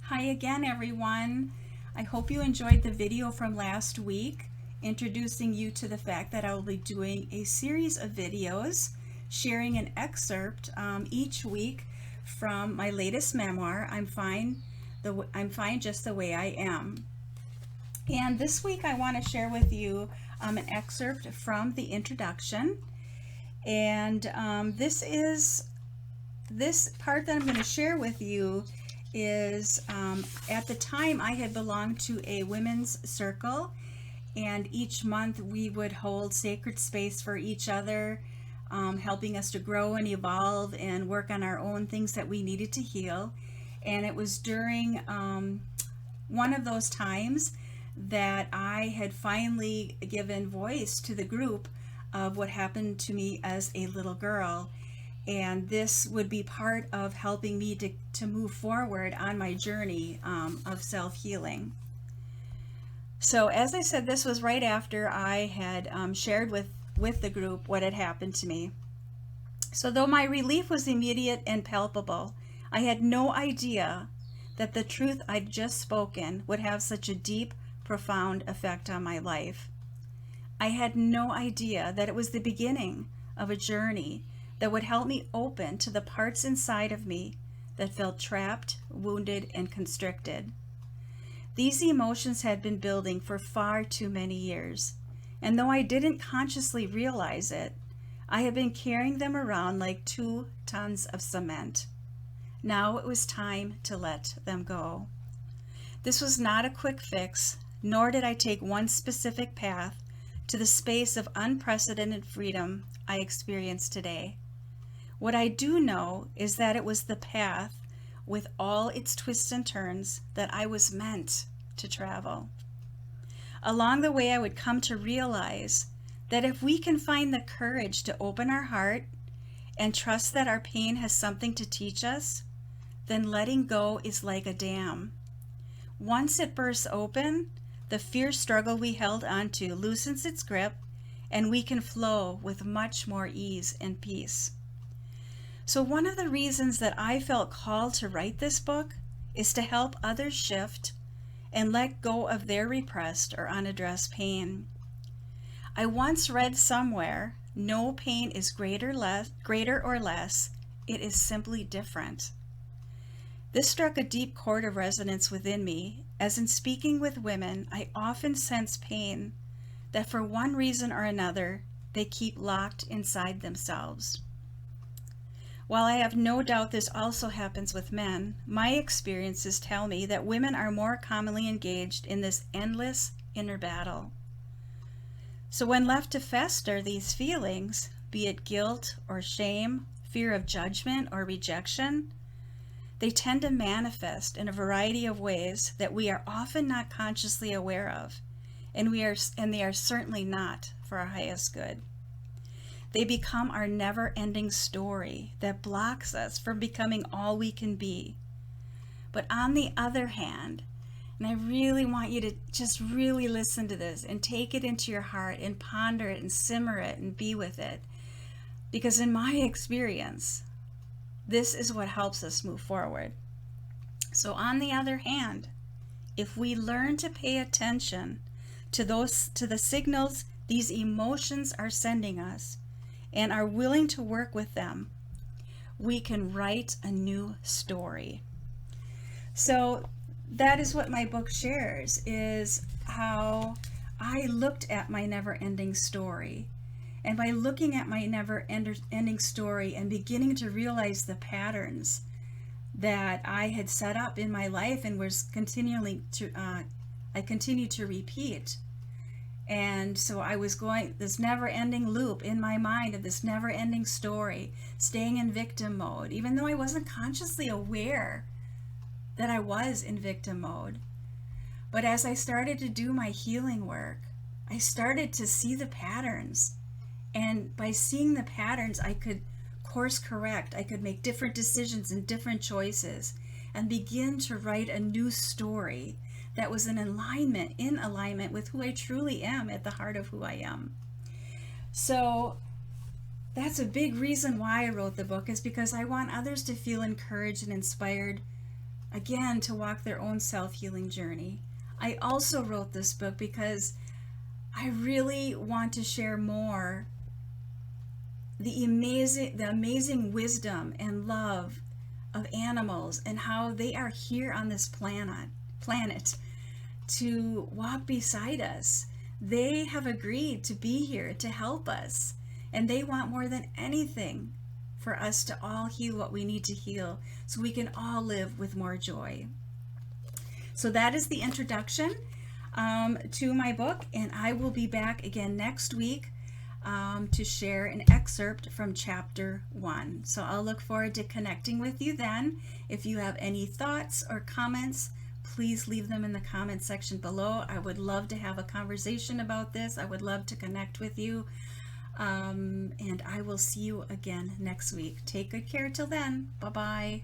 Hi again, everyone. I hope you enjoyed the video from last week, introducing you to the fact that I will be doing a series of videos sharing an excerpt each week from my latest memoir, I'm Fine Just the Way I Am. And this week I want to share with you an excerpt from the introduction. And this part that I'm going to share with you is at the time I had belonged to a women's circle, and each month we would hold sacred space for each other, helping us to grow and evolve and work on our own things that we needed to heal. And it was during one of those times that I had finally given voice to the group of what happened to me as a little girl. And this would be part of helping me to move forward on my journey of self-healing. So as I said, this was right after I had shared with the group what had happened to me. So though my relief was immediate and palpable, I had no idea that the truth I'd just spoken would have such a deep, profound effect on my life. I had no idea that it was the beginning of a journey that would help me open to the parts inside of me that felt trapped, wounded, and constricted. These emotions had been building for far too many years, and though I didn't consciously realize it, I had been carrying them around like 2 tons of cement. Now it was time to let them go. This was not a quick fix, nor did I take one specific path to the space of unprecedented freedom I experience today. What I do know is that it was the path with all its twists and turns that I was meant to travel. Along the way, I would come to realize that if we can find the courage to open our heart and trust that our pain has something to teach us, then letting go is like a dam. Once it bursts open, the fierce struggle we held onto loosens its grip, and we can flow with much more ease and peace. So one of the reasons that I felt called to write this book is to help others shift and let go of their repressed or unaddressed pain. I once read somewhere, no pain is greater or less, it is simply different. This struck a deep chord of resonance within me, as in speaking with women, I often sense pain that for one reason or another, they keep locked inside themselves. While I have no doubt this also happens with men, my experiences tell me that women are more commonly engaged in this endless inner battle. So when left to fester, these feelings, be it guilt or shame, fear of judgment or rejection, they tend to manifest in a variety of ways that we are often not consciously aware of, and they are certainly not for our highest good. They become our never-ending story that blocks us from becoming all we can be. But on the other hand, and I really want you to just really listen to this and take it into your heart and ponder it and simmer it and be with it, because in my experience, this is what helps us move forward. So on the other hand, if we learn to pay attention to the signals these emotions are sending us and are willing to work with them, we can write a new story. So that is what my book shares, is how I looked at my never-ending story. And by looking at my never-ending story and beginning to realize the patterns that I had set up in my life and was I continued to repeat. And so I was going this never-ending loop in my mind of this never-ending story, staying in victim mode, even though I wasn't consciously aware that I was in victim mode. But as I started to do my healing work, I started to see the patterns. And by seeing the patterns, I could course correct. I could make different decisions and different choices and begin to write a new story that was in alignment with who I truly am at the heart of who I am. So that's a big reason why I wrote the book, is because I want others to feel encouraged and inspired again, to walk their own self-healing journey. I also wrote this book because I really want to share more the amazing wisdom and love of animals and how they are here on this planet to walk beside us. They have agreed to be here to help us, and they want more than anything for us to all heal what we need to heal so we can all live with more joy. So that is the introduction to my book, and I will be back again next week to share an excerpt from chapter 1. So I'll look forward to connecting with you then. If you have any thoughts or comments, please leave them in the comment section below. I would love to have a conversation about this. I would love to connect with you. And I will see you again next week. Take good care till then. Bye-bye.